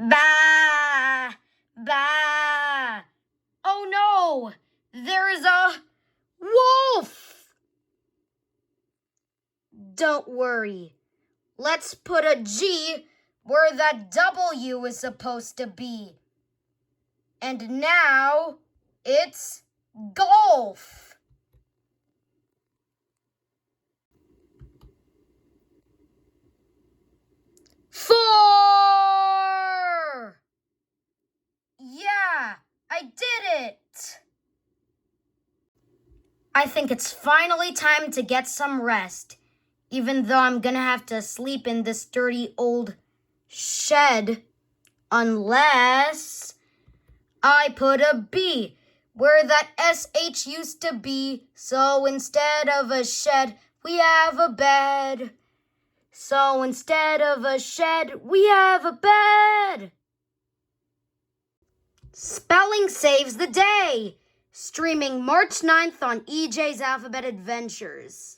Bah! Bah! Oh no! There is a wolf! Don't worry. Let's put a G where that W is supposed to be. And now it's golf. Four! Yeah, I did it! I think it's finally time to get some rest, even though I'm gonna have to sleep in this dirty old shed, unless I put a B where that SH used to be, so instead of a shed, we have a bed. So instead of a shed, we have a bed. Spelling saves the day. Streaming March 9th on EJ's Alphabet Adventures.